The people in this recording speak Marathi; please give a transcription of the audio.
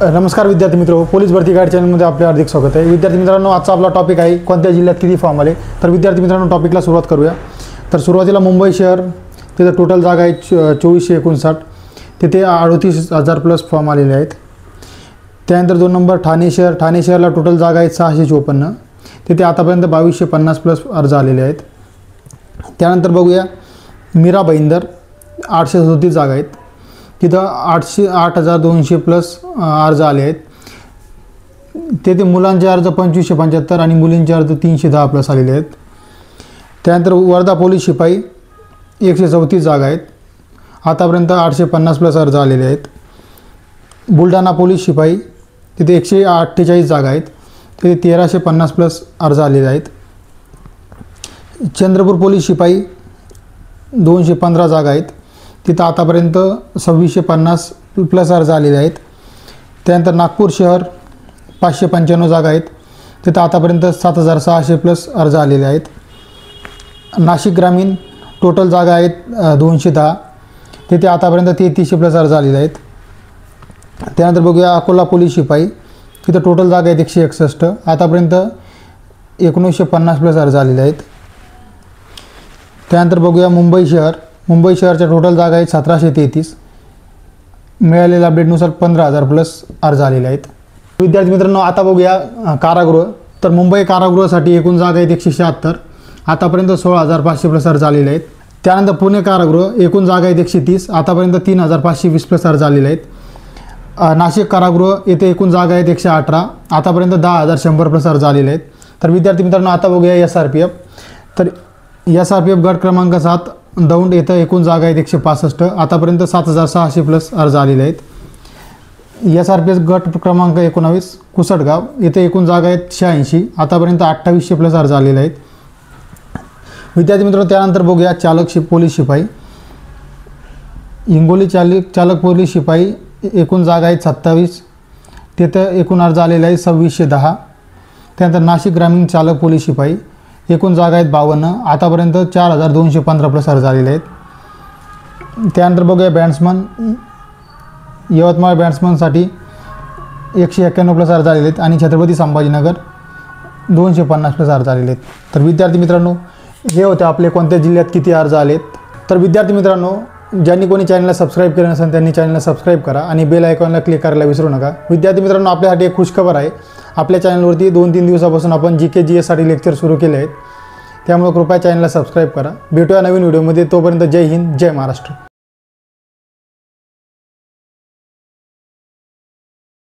नमस्कार विद्यार्थी मित्रो, पोलीस भरती गाईड चॅनलमध्ये आपले हार्दिक स्वागत आहे। विद्यार्थी मित्रांनो, आजचा आपला टॉपिक आहे कोणत्या जिल्ह्यात किती फॉर्म आले। तर विद्यार्थी मित्रांनो, टॉपिकला सुरुवात करूया। तर सुरुवातीला मुंबई शहर, तिथे टोटल जागा आहे 2459, तिथे 38,000 प्लस फॉर्म आलेले आहेत। त्यानंतर 2 नंबर ठाणे शहर, ठाणे शहरला टोटल जागा आहेत 654, तिथे आतापर्यंत 2250 प्लस अर्ज आलेले आहेत। त्यानंतर बघूया मीरा भाईंदर, 837 जागा आहेत, तिथं 8,200 प्लस अर्ज आले आहेत। तेथे मुलांचे अर्ज 2575 आणि मुलींचे अर्ज 310 प्लस आलेले आहेत। त्यानंतर वर्धा पोलीस शिपाई 134 जागा आहेत, आतापर्यंत 850 प्लस अर्ज आलेले आहेत। बुलढाणा पोलीस शिपाई तिथे 148 जागा आहेत, तिथे 1350 प्लस अर्ज आलेले आहेत। चंद्रपूर पोलीस शिपाई 215 जागा आहेत, तिथं आतापर्यंत 2650 प्लस अर्ज आलेले आहेत। त्यानंतर नागपूर शहर 595 जागा आहेत, तिथं आतापर्यंत 7600 प्लस अर्ज आलेले आहेत। नाशिक ग्रामीण टोटल जागा आहेत 210, तिथे आतापर्यंत 3300 प्लस अर्ज आलेले आहेत। त्यानंतर बघूया अकोला पोलीस शिपाई, तिथं टोटल जागा आहेत 161, आतापर्यंत 1950 प्लस अर्ज आलेले आहेत। त्यानंतर बघूया मुंबई शहर, मुंबई शहरच्या टोटल जागा आहेत 1733, मिळालेल्या अपडेटनुसार 15,000 प्लस अर्ज आलेले आहेत। विद्यार्थी मित्रांनो, आता बघूया कारागृह। तर मुंबई कारागृहासाठी एकूण जागा आहेत 176, आतापर्यंत 16,500 प्लस अर्ज आलेले आहेत। त्यानंतर पुणे कारागृह एकूण जागा आहेत 130, आतापर्यंत 3,520 प्लस अर्ज आलेले आहेत। नाशिक कारागृह येथे एकूण जागा आहेत 118, आतापर्यंत 10,100 प्लस अर्ज आलेले आहेत। तर विद्यार्थी मित्रांनो, आता बघूया SRPF। तर SRPF गट क्रमांक 7 दौंड येथे एकूण जागा आहेत 165, आतापर्यंत 7,600 प्लस अर्ज आलेले आहेत। SRPF गट क्रमांक 19 कुसटगाव येथे एकूण जागा आहेत 86, आतापर्यंत 2800 प्लस अर्ज आलेले आहेत। विद्यार्थी मित्रांनो, त्यानंतर बघूया पोलीस शिपाई। हिंगोली चालक पोलीस शिपाई एकूण जागा आहेत 27, तिथं एकूण अर्ज आलेले आहेत 2610। त्यानंतर नाशिक ग्रामीण चालक पोलीस शिपाई एकूण जागा आहेत 52, आतापर्यंत 4,215 प्लस अर्ज आलेले आहेत। त्यानंतर बघूया बॅट्समन, यवतमाळ बॅट्समनसाठी 191 प्लस अर्ज आलेले आहेत आणि छत्रपती संभाजीनगर 250 प्लस अर्ज आलेले आहेत। तर विद्यार्थी मित्रांनो, हे होते आपले कोणत्या जिल्ह्यात किती अर्ज आलेत। तर विद्यार्थी मित्रांनो, ज्यांनी कोणी चॅनलला सबस्क्राईब केलं नसेल त्यांनी चॅनलला सबस्क्राईब करा आणि बेल आयकॉनला क्लिक करायला विसरू नका। विद्यार्थी मित्रांनो, आपल्यासाठी एक खुशखबर आहे। आपल्या चॅनलवरती 2-3 दिवसापासून आपण GK GS साठी लेक्चर सुरू केले आहेत, त्यामुळे कृपया चॅनलला सबस्क्राईब करा। भेटूया नवीन व्हिडिओमध्ये, तोपर्यंत जय हिंद, जय महाराष्ट्र।